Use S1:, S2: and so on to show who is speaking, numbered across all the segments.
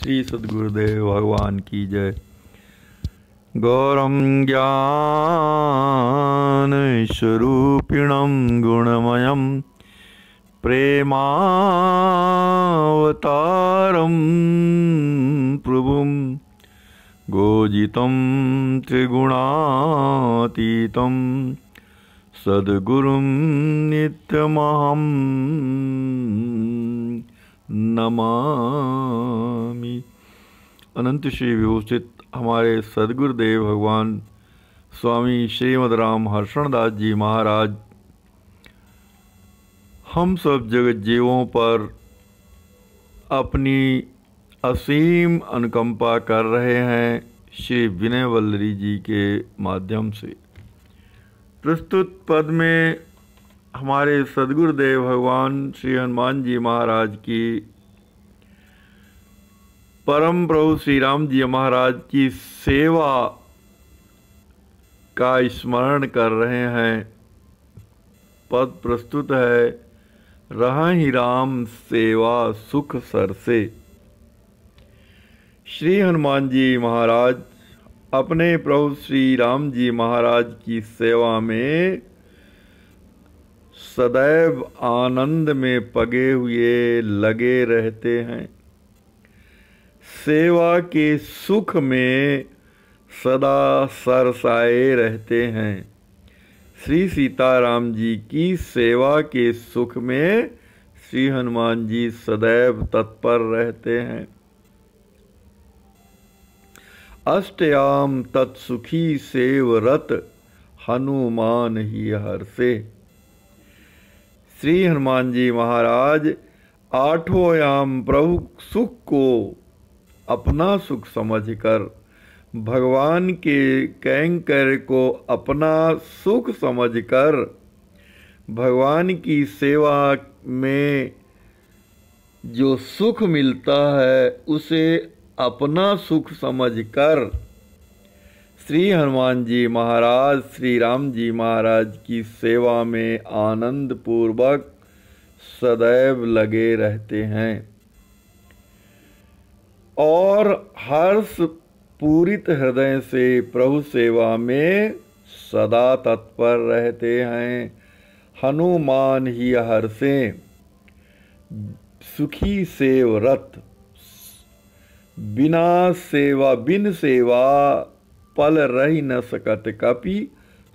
S1: श्री सद्गुरुदेव भगवान की जय। गौरं ज्ञान स्वरूपिणं गुणमयं प्रेमावतारं प्रभुं गोजितं त्रिगुणातीतं सद्गुरुं नित्यमहं नमामि। अनंत श्री विभूषित हमारे सद्गुरुदेव भगवान स्वामी श्रीमद् राम हर्षणदास जी महाराज हम सब जगत जीवों पर अपनी असीम अनुकंपा कर रहे हैं श्री विनय वल्लरी जी के माध्यम से। प्रस्तुत पद में हमारे सद्गुरुदेव भगवान श्री हनुमान जी महाराज की परम प्रभु श्री राम जी महाराज की सेवा का स्मरण कर रहे हैं। पद प्रस्तुत है, रहहि राम सेवा सुख सरसे। श्री हनुमान जी महाराज अपने प्रभु श्री राम जी महाराज की सेवा में सदैव आनंद में पगे हुए लगे रहते हैं। सेवा के सुख में सदा सरसाए रहते हैं। श्री सीताराम जी की सेवा के सुख में श्री हनुमान जी सदैव तत्पर रहते हैं। अष्टयाम तत्सुखी सेवरत हनुमान ही हर्षे। श्री हनुमान जी महाराज आठों याम प्रभु सुख को अपना सुख समझकर, भगवान के कैंकर को अपना सुख समझकर, भगवान की सेवा में जो सुख मिलता है उसे अपना सुख समझकर श्री हनुमान जी महाराज श्री राम जी महाराज की सेवा में आनंद पूर्वक सदैव लगे रहते हैं और हर्ष पूरित हृदय से प्रभु सेवा में सदा तत्पर रहते हैं। हनुमान ही हर्षे सुखी सेवरत। बिन सेवा पल रही न सकत कपि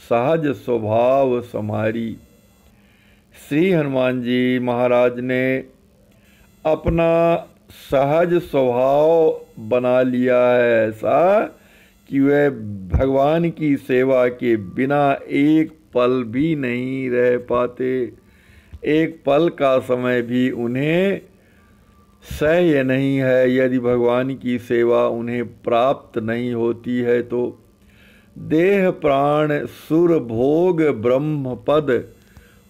S1: सहज स्वभाव समारी। श्री हनुमान जी महाराज ने अपना सहज स्वभाव बना लिया है ऐसा कि वे भगवान की सेवा के बिना एक पल भी नहीं रह पाते। एक पल का समय भी उन्हें सह्य नहीं है। यदि भगवान की सेवा उन्हें प्राप्त नहीं होती है तो देह प्राण सुर भोग ब्रह्म पद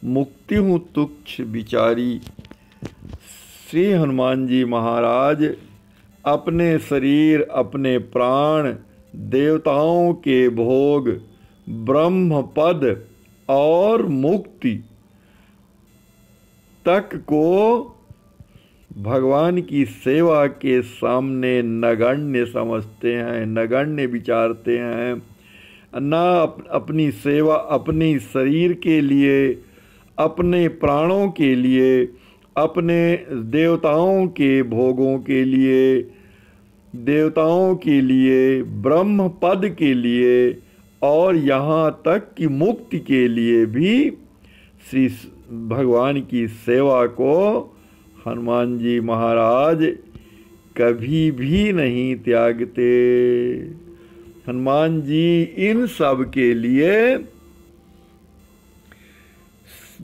S1: मुक्ति हूँ तुच्छ विचारी। श्री हनुमान जी महाराज अपने शरीर अपने प्राण देवताओं के भोग ब्रह्म पद और मुक्ति तक को भगवान की सेवा के सामने नगण्य समझते हैं, नगण्य विचारते हैं। ना अपनी सेवा अपने शरीर के लिए, अपने प्राणों के लिए, अपने देवताओं के भोगों के लिए, देवताओं के लिए, ब्रह्म पद के लिए और यहाँ तक कि मुक्ति के लिए भी श्री भगवान की सेवा को हनुमान जी महाराज कभी भी नहीं त्यागते। हनुमान जी इन सब के लिए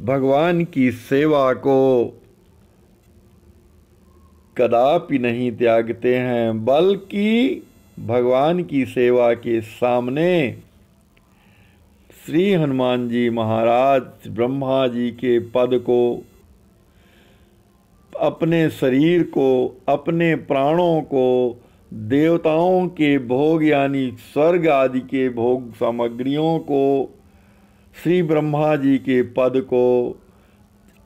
S1: भगवान की सेवा को कदापि नहीं त्यागते हैं, बल्कि भगवान की सेवा के सामने श्री हनुमान जी महाराज ब्रह्मा जी के पद को, अपने शरीर को, अपने प्राणों को, देवताओं के भोग यानी स्वर्ग आदि के भोग सामग्रियों को, श्री ब्रह्मा जी के पद को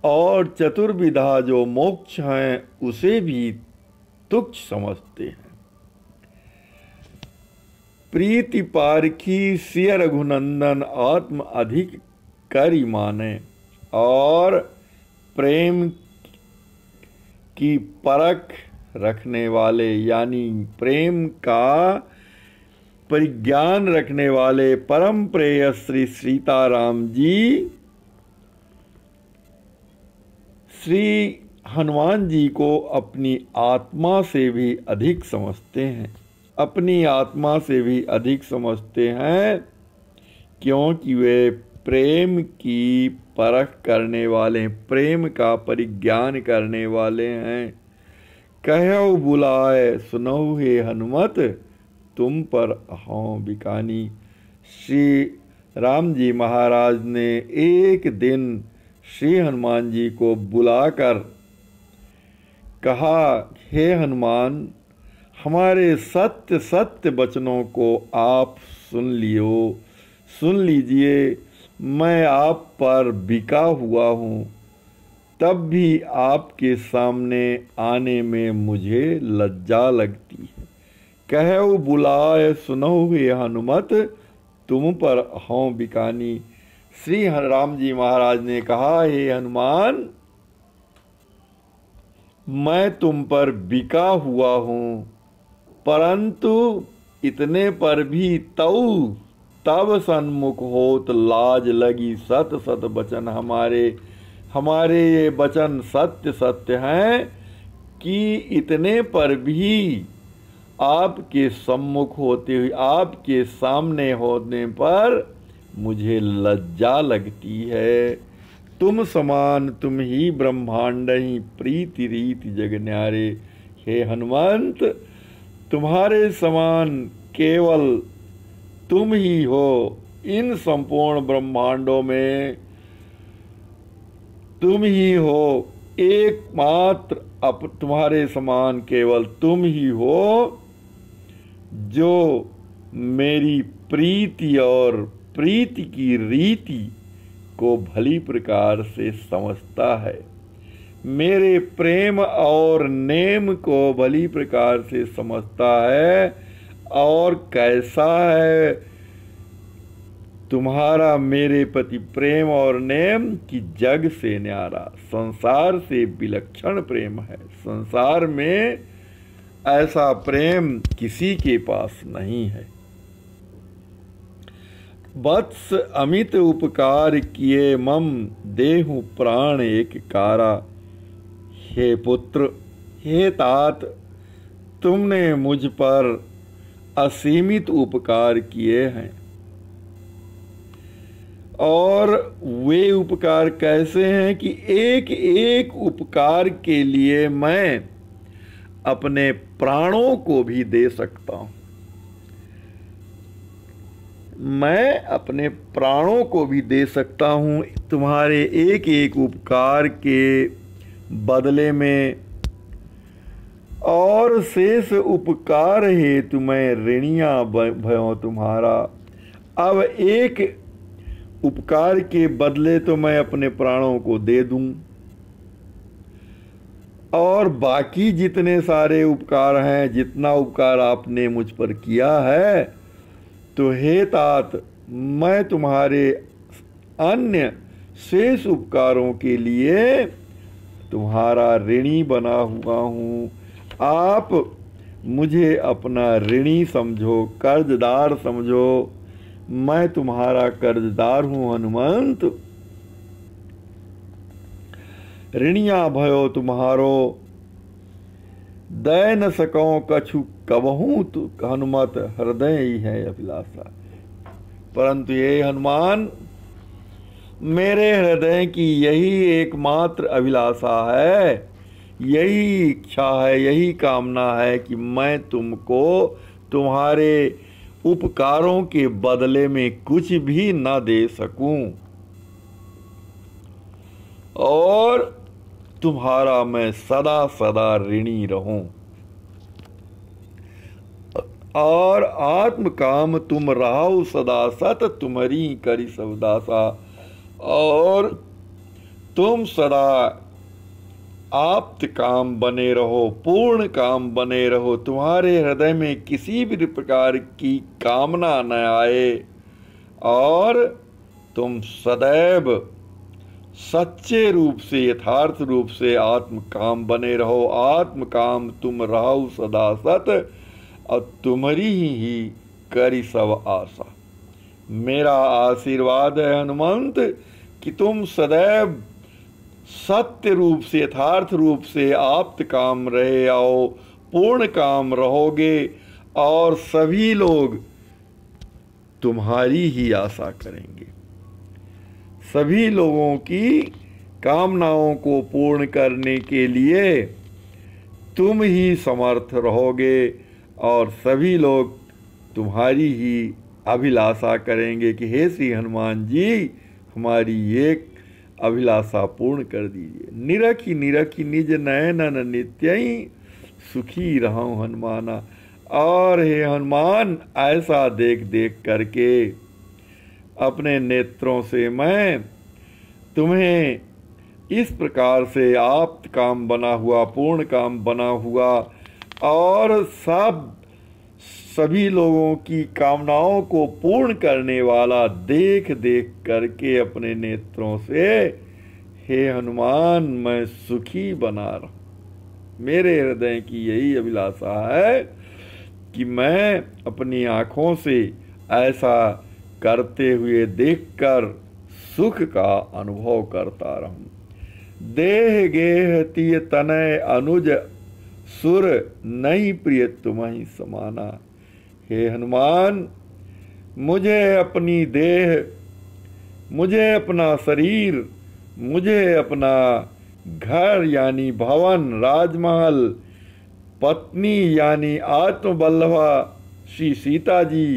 S1: और चतुर्विधा जो मोक्ष हैं उसे भी तुच्छ समझते हैं। प्रीति पारखी सिय रघुनंदन आत्म अधिक करी माने, और प्रेम की परख रखने वाले यानी प्रेम का परिज्ञान रखने वाले परम प्रेयस श्री सीताराम जी श्री हनुमान जी को अपनी आत्मा से भी अधिक समझते हैं, अपनी आत्मा से भी अधिक समझते हैं, क्योंकि वे प्रेम की परख करने वाले, प्रेम का परिज्ञान करने वाले हैं। कहो बुलाए सुनहु हे हनुमत, तुम पर हूँ बिकानी। श्री राम जी महाराज ने एक दिन श्री हनुमान जी को बुलाकर कहा, हे हनुमान, हमारे सत्य सत्य वचनों को आप सुन लीजिए। मैं आप पर बिका हुआ हूँ, तब भी आपके सामने आने में मुझे लज्जा लगती है। कहो बुलाए सुनहु हे हनुमत, तुम पर हूँ बिकानी। श्री राम जी महाराज ने कहा, हे हनुमान, मैं तुम पर बिका हुआ हूँ, परंतु इतने पर भी तब सन्मुख होत लाज लगी। सत सत वचन हमारे ये वचन सत्य सत्य हैं कि इतने पर भी आपके सम्मुख होते हुए, आपके सामने होने पर मुझे लज्जा लगती है। तुम समान तुम ही ब्रह्मांड ही प्रीति रीति जग न्यारे। हे हनुमंत, तुम्हारे समान केवल तुम ही हो, इन संपूर्ण ब्रह्मांडों में तुम ही हो, एकमात्र तुम्हारे समान केवल तुम ही हो, जो मेरी प्रीति और प्रीति की रीति को भली प्रकार से समझता है, मेरे प्रेम और नेम को भली प्रकार से समझता है। और कैसा है तुम्हारा मेरे प्रति प्रेम और नेम कि जग से न्यारा, संसार से विलक्षण प्रेम है। संसार में ऐसा प्रेम किसी के पास नहीं है। वत्स अमित उपकार किए मम देहु प्राण एक कारा। हे पुत्र, हे तात, तुमने मुझ पर असीमित उपकार किए हैं। और वे उपकार कैसे हैं कि एक एक उपकार के लिए मैं अपने प्राणों को भी दे सकता हूं। मैं अपने प्राणों को भी दे सकता हूं तुम्हारे एक एक उपकार के बदले में। और शेष उपकार हेतु मैं ऋणिया भयों तुम्हारा। अब एक उपकार के बदले तो मैं अपने प्राणों को दे दूं, और बाकी जितने सारे उपकार हैं, जितना उपकार आपने मुझ पर किया है, तो हे तात, मैं तुम्हारे अन्य शेष उपकारों के लिए तुम्हारा ऋणी बना हुआ हूँ। आप मुझे अपना ऋणी समझो, कर्जदार समझो। मैं तुम्हारा कर्जदार हूँ हनुमंत। ऋणिया भयो तुम्हारो, दय न सको कछु कबहूँ तु हनुमत, हृदय ही है अभिलाषा। परंतु ये हनुमान, मेरे हृदय की यही एकमात्र अभिलाषा है, यही इच्छा है, यही कामना है कि मैं तुमको तुम्हारे उपकारों के बदले में कुछ भी न दे सकूं, और तुम्हारा मैं सदा सदा ऋणी रहूं। और आत्म काम तुम रहाउ सदा सत, तुम्हारी करी सबदासा। और तुम सदा आप्त काम बने रहो, पूर्ण काम बने रहो, तुम्हारे हृदय में किसी भी प्रकार की कामना न आए और तुम सदैव सच्चे रूप से, यथार्थ रूप से आत्म काम बने रहो। आत्म काम तुम रहो सदा सत, और तुम्हारी ही करी सब आशा। मेरा आशीर्वाद है हनुमंत कि तुम सदैव सत्य रूप से, यथार्थ रूप से आप्त काम रहे आओ, पूर्ण काम रहोगे और सभी लोग तुम्हारी ही आशा करेंगे। सभी लोगों की कामनाओं को पूर्ण करने के लिए तुम ही समर्थ रहोगे और सभी लोग तुम्हारी ही अभिलाषा करेंगे कि हे श्री हनुमान जी, हमारी एक अभिलाषा पूर्ण कर दीजिए। निरखी निरखी निज नयन नित्यई, सुखी रहूं हनुमाना। और हे हनुमान, ऐसा देख देख करके अपने नेत्रों से मैं तुम्हें इस प्रकार से आप्त काम बना हुआ, पूर्ण काम बना हुआ और सभी लोगों की कामनाओं को पूर्ण करने वाला देख देख करके अपने नेत्रों से, हे हनुमान, मैं सुखी बना रहा हूं। मेरे हृदय की यही अभिलाषा है कि मैं अपनी आंखों से ऐसा करते हुए देखकर सुख का अनुभव करता रहूं। देह गेह तिय तनय अनुज, सुर नहीं प्रिय तुम्हीं समाना। हे हनुमान, मुझे अपनी देह, मुझे अपना शरीर, मुझे अपना घर यानी भवन, राजमहल, पत्नी यानी आत्मबल्लभा श्री सीता जी,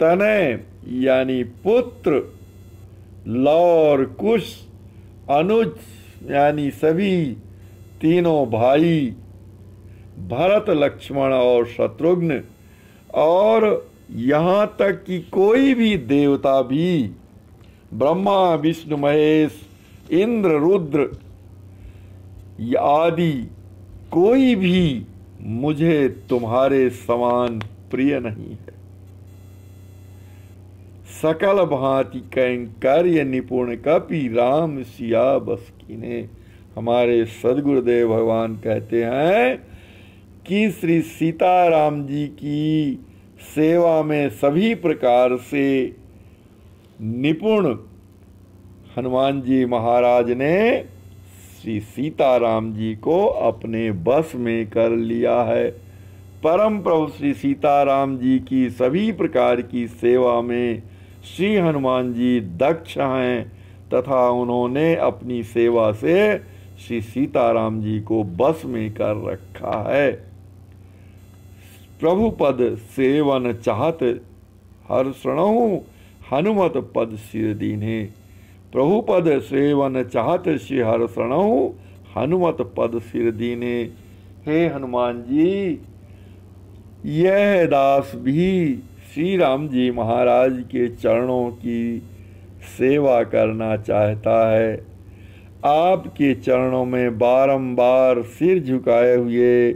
S1: तनय यानी पुत्र, लौर कुश, अनुज यानी सभी तीनों भाई, भरत, लक्ष्मण और शत्रुघ्न, और यहाँ तक कि कोई भी देवता भी, ब्रह्मा विष्णु महेश, इंद्र रुद्र आदि, कोई भी मुझे तुम्हारे समान प्रिय नहीं है। सकल भांति कैंकर्य निपुण कपि, राम सिया बस कीन्हे। हमारे सदगुरुदेव भगवान कहते हैं कि श्री सीताराम जी की सेवा में सभी प्रकार से निपुण हनुमान जी महाराज ने श्री सीताराम जी को अपने बस में कर लिया है। परम प्रभु श्री सीताराम जी की सभी प्रकार की सेवा में श्री हनुमान जी दक्ष हैं तथा उन्होंने अपनी सेवा से श्री सीताराम जी को बस में कर रखा है। प्रभु पद सेवन चाहत हर शरणहु, हनुमत पद सिर दीन्हे। प्रभु पद सेवन चाहत श्री हर शरणहु, हनुमत पद सिर दीन्हे। हे हनुमान जी, यह दास भी श्री राम जी महाराज के चरणों की सेवा करना चाहता है। आपके चरणों में बारंबार सिर झुकाए हुए,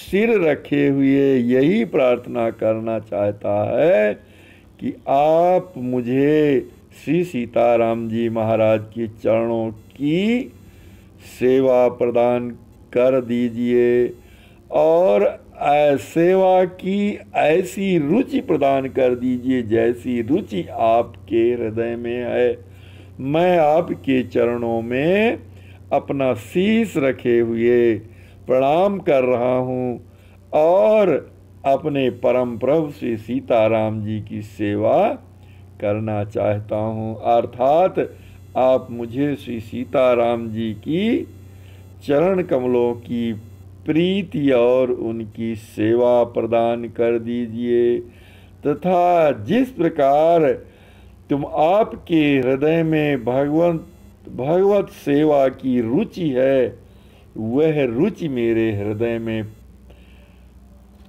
S1: सिर रखे हुए यही प्रार्थना करना चाहता है कि आप मुझे श्री सीताराम जी महाराज के चरणों की सेवा प्रदान कर दीजिए और सेवा की ऐसी रुचि प्रदान कर दीजिए जैसी रुचि आपके हृदय में है। मैं आपके चरणों में अपना शीश रखे हुए प्रणाम कर रहा हूँ और अपने परम प्रभु श्री सीताराम जी की सेवा करना चाहता हूँ। अर्थात आप मुझे श्री सीताराम जी की चरण कमलों की प्रीति और उनकी सेवा प्रदान कर दीजिए तथा जिस प्रकार तुम आपके हृदय में भगवत सेवा की रुचि है, वह रुचि मेरे हृदय में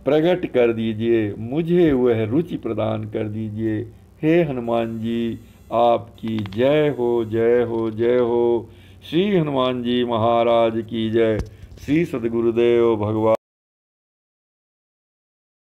S1: प्रकट कर दीजिए, मुझे वह रुचि प्रदान कर दीजिए। हे हनुमान जी, आपकी जय हो, जय हो, जय हो। श्री हनुमान जी महाराज की जय। श्री सद्गुरुदेव भगवान।